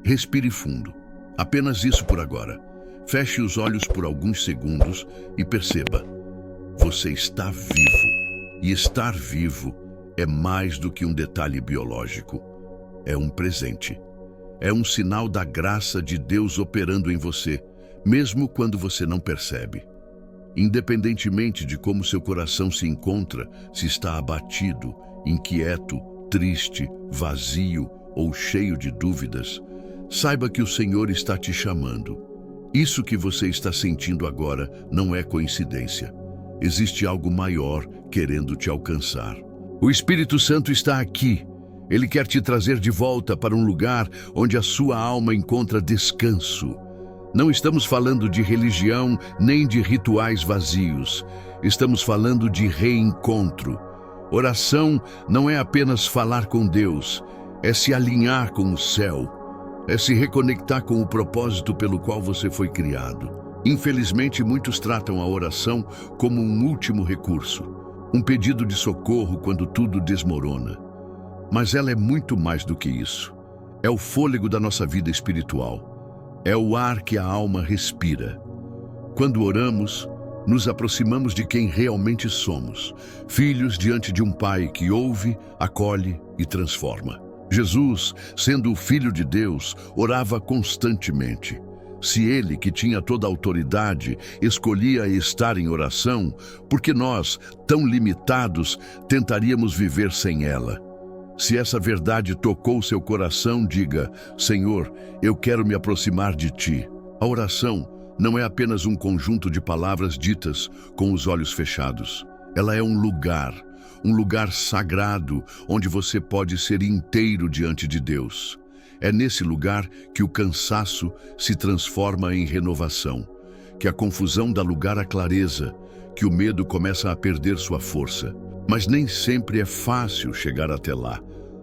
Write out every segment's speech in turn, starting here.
Respire fundo. Apenas isso por agora. Feche os olhos por alguns segundos e perceba: você está vivo. E estar vivo é mais do que um detalhe biológico. É um presente. É um sinal da graça de Deus operando em você, mesmo quando você não percebe. Independentemente de como seu coração se encontra, se está abatido, inquieto, triste, vazio ou cheio de dúvidas, saiba que o Senhor está te chamando. Isso que você está sentindo agora não é coincidência. Existe algo maior querendo te alcançar. O Espírito Santo está aqui. Ele quer te trazer de volta para um lugar onde a sua alma encontra descanso. Não estamos falando de religião nem de rituais vazios. Estamos falando de reencontro. Oração não é apenas falar com Deus, é se alinhar com o céu. É se reconectar com o propósito pelo qual você foi criado. Infelizmente, muitos tratam a oração como um último recurso, um pedido de socorro quando tudo desmorona. Mas ela é muito mais do que isso. É o fôlego da nossa vida espiritual. É o ar que a alma respira. Quando oramos, nos aproximamos de quem realmente somos, filhos diante de um Pai que ouve, acolhe e transforma. Jesus, sendo o Filho de Deus, orava constantemente. Se ele, que tinha toda a autoridade, escolhia estar em oração, por que nós, tão limitados, tentaríamos viver sem ela? Se essa verdade tocou seu coração, diga: Senhor, eu quero me aproximar de Ti. A oração não é apenas um conjunto de palavras ditas com os olhos fechados. Ela é um lugar sagrado onde você pode ser inteiro diante de Deus. É nesse lugar que o cansaço se transforma em renovação, que a confusão dá lugar à clareza, que o medo começa a perder sua força. Mas nem sempre é fácil chegar até lá.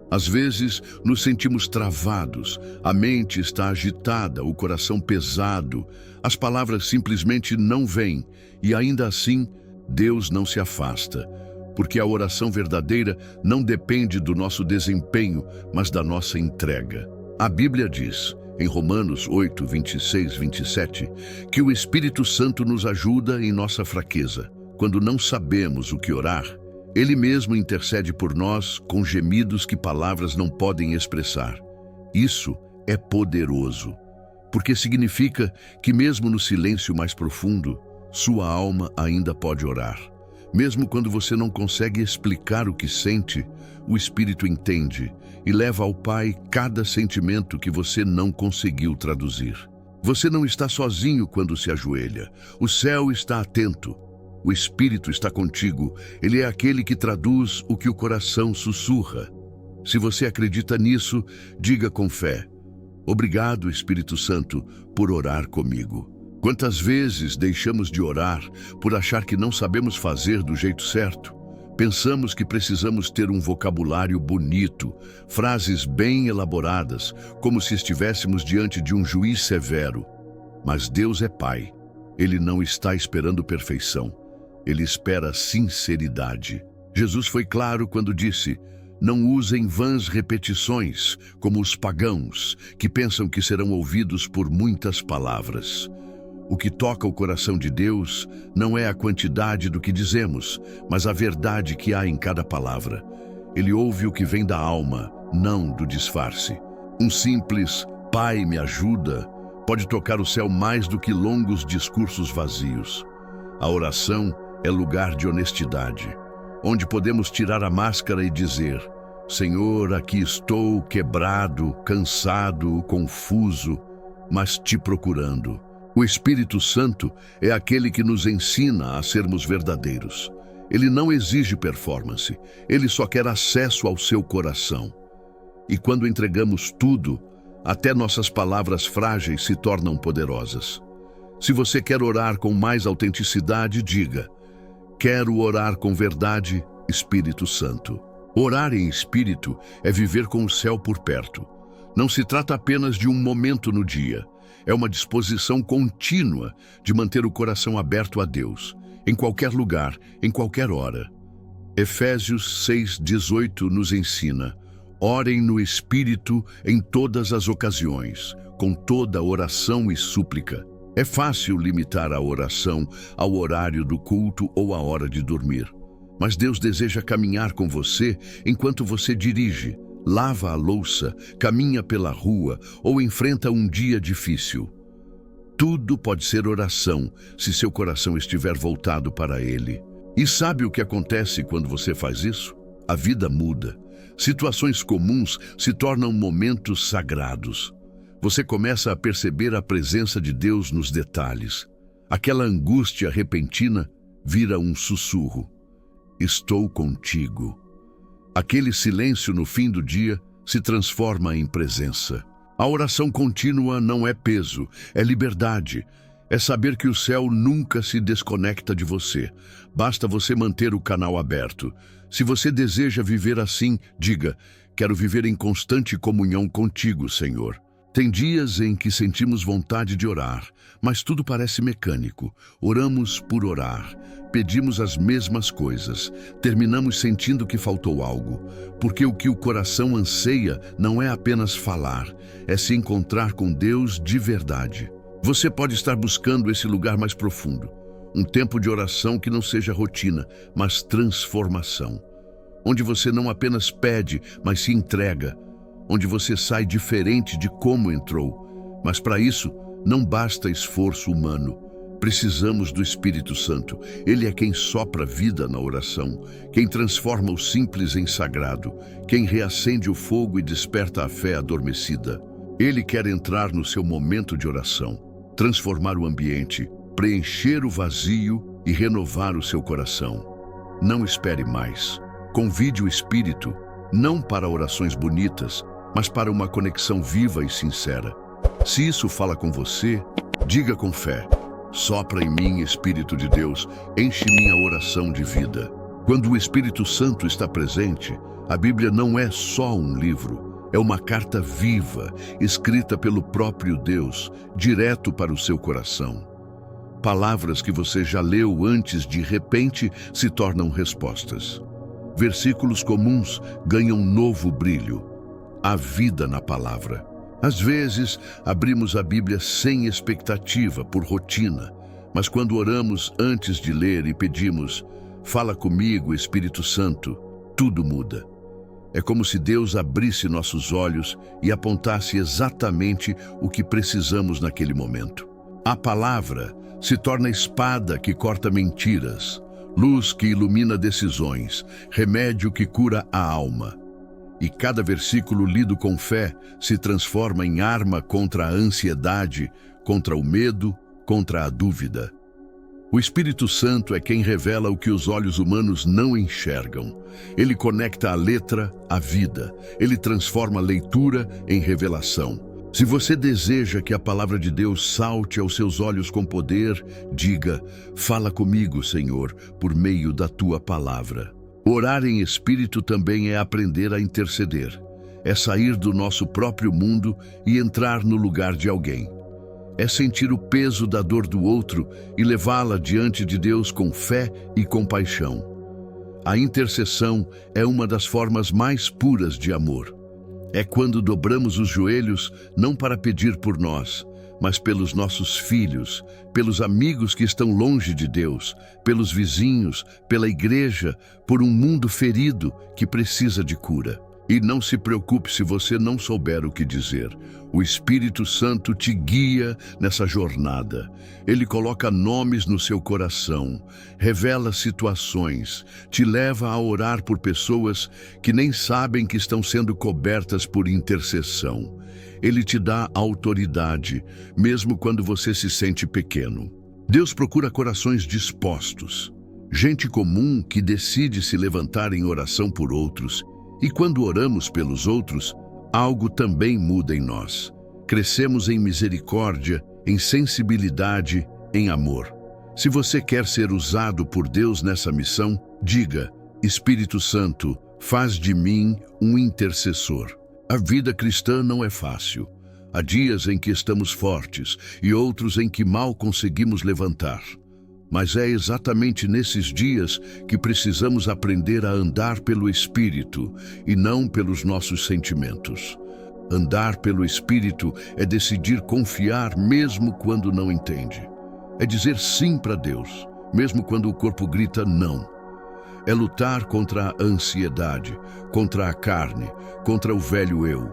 Às vezes, nos sentimos travados, a mente está agitada, o coração pesado, as palavras simplesmente não vêm, e ainda assim, Deus não se afasta. Porque a oração verdadeira não depende do nosso desempenho, mas da nossa entrega. A Bíblia diz, em Romanos 8, 26, 27, que o Espírito Santo nos ajuda em nossa fraqueza. Quando não sabemos o que orar, Ele mesmo intercede por nós com gemidos que palavras não podem expressar. Isso é poderoso, porque significa que mesmo no silêncio mais profundo, sua alma ainda pode orar. Mesmo quando você não consegue explicar o que sente, o Espírito entende e leva ao Pai cada sentimento que você não conseguiu traduzir. Você não está sozinho quando se ajoelha. O céu está atento. O Espírito está contigo. Ele é aquele que traduz o que o coração sussurra. Se você acredita nisso, diga com fé: Obrigado, Espírito Santo, por orar comigo. Quantas vezes deixamos de orar por achar que não sabemos fazer do jeito certo? Pensamos que precisamos ter um vocabulário bonito, frases bem elaboradas, como se estivéssemos diante de um juiz severo. Mas Deus é Pai. Ele não está esperando perfeição. Ele espera sinceridade. Jesus foi claro quando disse: Não usem vãs repetições, como os pagãos, que pensam que serão ouvidos por muitas palavras. O que toca o coração de Deus não é a quantidade do que dizemos, mas a verdade que há em cada palavra. Ele ouve o que vem da alma, não do disfarce. Um simples "Pai, me ajuda" pode tocar o céu mais do que longos discursos vazios. A oração é lugar de honestidade, onde podemos tirar a máscara e dizer: Senhor, aqui estou quebrado, cansado, confuso, mas te procurando. O Espírito Santo é aquele que nos ensina a sermos verdadeiros. Ele não exige performance, ele só quer acesso ao seu coração. E quando entregamos tudo, até nossas palavras frágeis se tornam poderosas. Se você quer orar com mais autenticidade, diga: Quero orar com verdade, Espírito Santo. Orar em espírito é viver com o céu por perto. Não se trata apenas de um momento no dia. É uma disposição contínua de manter o coração aberto a Deus, em qualquer lugar, em qualquer hora. Efésios 6:18 nos ensina: Orem no Espírito em todas as ocasiões, com toda oração e súplica. É fácil limitar a oração ao horário do culto ou à hora de dormir. Mas Deus deseja caminhar com você enquanto você dirige, lava a louça, caminha pela rua ou enfrenta um dia difícil. Tudo pode ser oração se seu coração estiver voltado para Ele. E sabe o que acontece quando você faz isso? A vida muda. Situações comuns se tornam momentos sagrados. Você começa a perceber a presença de Deus nos detalhes. Aquela angústia repentina vira um sussurro. Estou contigo. Aquele silêncio no fim do dia se transforma em presença. A oração contínua não é peso, é liberdade. É saber que o céu nunca se desconecta de você. Basta você manter o canal aberto. Se você deseja viver assim, diga: quero viver em constante comunhão contigo, Senhor. Tem dias em que sentimos vontade de orar, mas tudo parece mecânico. Oramos por orar, pedimos as mesmas coisas, terminamos sentindo que faltou algo, porque o que o coração anseia não é apenas falar, é se encontrar com Deus de verdade. Você pode estar buscando esse lugar mais profundo, um tempo de oração que não seja rotina, mas transformação, onde você não apenas pede, mas se entrega, onde você sai diferente de como entrou. Mas para isso, não basta esforço humano. Precisamos do Espírito Santo. Ele é quem sopra vida na oração, quem transforma o simples em sagrado, quem reacende o fogo e desperta a fé adormecida. Ele quer entrar no seu momento de oração, transformar o ambiente, preencher o vazio e renovar o seu coração. Não espere mais. Convide o Espírito, não para orações bonitas, mas para uma conexão viva e sincera. Se isso fala com você, diga com fé: sopra em mim, Espírito de Deus, enche minha oração de vida. Quando o Espírito Santo está presente, a Bíblia não é só um livro, é uma carta viva, escrita pelo próprio Deus, direto para o seu coração. Palavras que você já leu antes de repente se tornam respostas. Versículos comuns ganham novo brilho. A vida na palavra. Às vezes, abrimos a Bíblia sem expectativa, por rotina, mas quando oramos antes de ler e pedimos: fala comigo, Espírito Santo, tudo muda. É como se Deus abrisse nossos olhos e apontasse exatamente o que precisamos naquele momento. A palavra se torna espada que corta mentiras, luz que ilumina decisões, remédio que cura a alma. E cada versículo lido com fé se transforma em arma contra a ansiedade, contra o medo, contra a dúvida. O Espírito Santo é quem revela o que os olhos humanos não enxergam. Ele conecta a letra à vida. Ele transforma a leitura em revelação. Se você deseja que a palavra de Deus salte aos seus olhos com poder, diga: fala comigo, Senhor, por meio da tua palavra. Orar em espírito também é aprender a interceder. É sair do nosso próprio mundo e entrar no lugar de alguém. É sentir o peso da dor do outro e levá-la diante de Deus com fé e compaixão. A intercessão é uma das formas mais puras de amor. É quando dobramos os joelhos não para pedir por nós, mas pelos nossos filhos, pelos amigos que estão longe de Deus, pelos vizinhos, pela igreja, por um mundo ferido que precisa de cura. E não se preocupe se você não souber o que dizer. O Espírito Santo te guia nessa jornada. Ele coloca nomes no seu coração, revela situações, te leva a orar por pessoas que nem sabem que estão sendo cobertas por intercessão. Ele te dá autoridade, mesmo quando você se sente pequeno. Deus procura corações dispostos, gente comum que decide se levantar em oração por outros. E quando oramos pelos outros, algo também muda em nós. Crescemos em misericórdia, em sensibilidade, em amor. Se você quer ser usado por Deus nessa missão, diga: Espírito Santo, faz de mim um intercessor. A vida cristã não é fácil. Há dias em que estamos fortes e outros em que mal conseguimos levantar. Mas é exatamente nesses dias que precisamos aprender a andar pelo Espírito e não pelos nossos sentimentos. Andar pelo Espírito é decidir confiar mesmo quando não entende. É dizer sim para Deus, mesmo quando o corpo grita não. É lutar contra a ansiedade, contra a carne, contra o velho eu.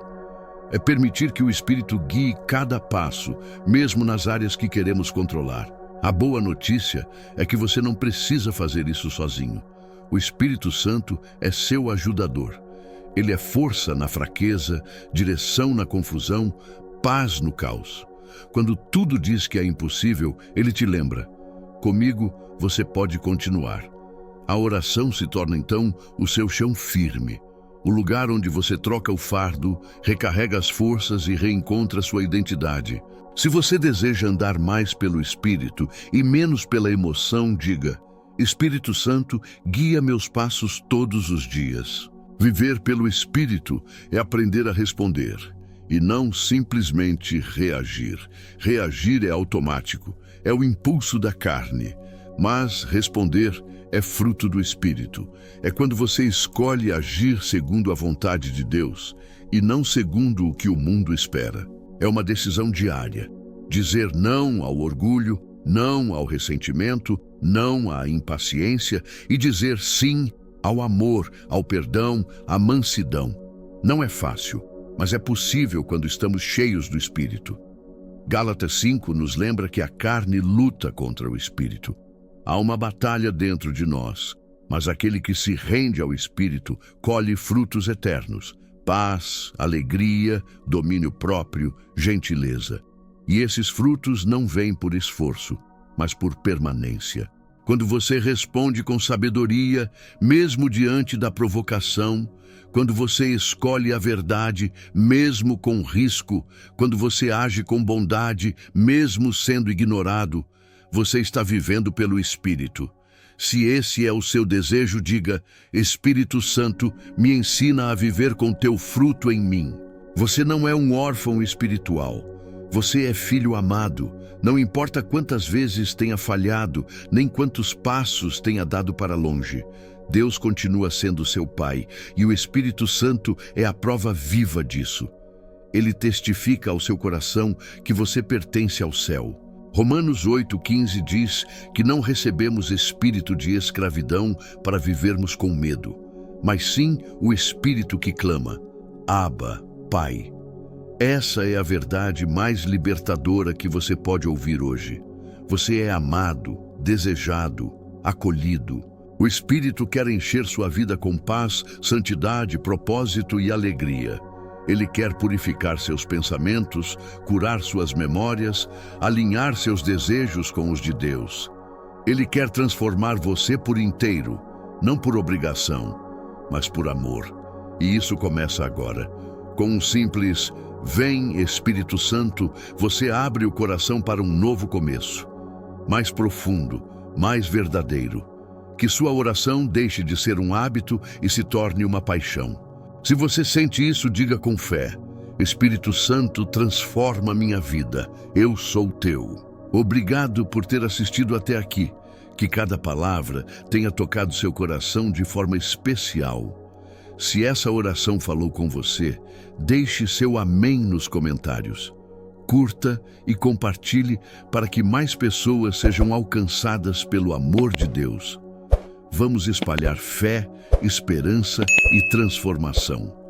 É permitir que o Espírito guie cada passo, mesmo nas áreas que queremos controlar. A boa notícia é que você não precisa fazer isso sozinho. O Espírito Santo é seu ajudador. Ele é força na fraqueza, direção na confusão, paz no caos. Quando tudo diz que é impossível, ele te lembra: comigo você pode continuar. A oração se torna então o seu chão firme, o lugar onde você troca o fardo, recarrega as forças e reencontra sua identidade. Se você deseja andar mais pelo Espírito e menos pela emoção, diga: Espírito Santo, guia meus passos todos os dias. Viver pelo Espírito é aprender a responder e não simplesmente reagir. Reagir é automático, é o impulso da carne, mas responder é fruto do Espírito. É quando você escolhe agir segundo a vontade de Deus e não segundo o que o mundo espera. É uma decisão diária. Dizer não ao orgulho, não ao ressentimento, não à impaciência e dizer sim ao amor, ao perdão, à mansidão. Não é fácil, mas é possível quando estamos cheios do Espírito. Gálatas 5 nos lembra que a carne luta contra o Espírito. Há uma batalha dentro de nós, mas aquele que se rende ao Espírito colhe frutos eternos: paz, alegria, domínio próprio, gentileza. E esses frutos não vêm por esforço, mas por permanência. Quando você responde com sabedoria, mesmo diante da provocação, quando você escolhe a verdade, mesmo com risco, quando você age com bondade, mesmo sendo ignorado, você está vivendo pelo Espírito. Se esse é o seu desejo, diga: Espírito Santo, me ensina a viver com teu fruto em mim. Você não é um órfão espiritual. Você é filho amado. Não importa quantas vezes tenha falhado, nem quantos passos tenha dado para longe. Deus continua sendo seu Pai, e o Espírito Santo é a prova viva disso. Ele testifica ao seu coração que você pertence ao céu. Romanos 8,15 diz que não recebemos espírito de escravidão para vivermos com medo, mas sim o espírito que clama: Abba, Pai. Essa é a verdade mais libertadora que você pode ouvir hoje. Você é amado, desejado, acolhido. O Espírito quer encher sua vida com paz, santidade, propósito e alegria. Ele quer purificar seus pensamentos, curar suas memórias, alinhar seus desejos com os de Deus. Ele quer transformar você por inteiro, não por obrigação, mas por amor. E isso começa agora. Com um simples "Vem, Espírito Santo", você abre o coração para um novo começo, mais profundo, mais verdadeiro. Que sua oração deixe de ser um hábito e se torne uma paixão. Se você sente isso, diga com fé: Espírito Santo, transforma minha vida. Eu sou teu. Obrigado por ter assistido até aqui. Que cada palavra tenha tocado seu coração de forma especial. Se essa oração falou com você, deixe seu amém nos comentários. Curta e compartilhe para que mais pessoas sejam alcançadas pelo amor de Deus. Vamos espalhar fé, esperança e transformação.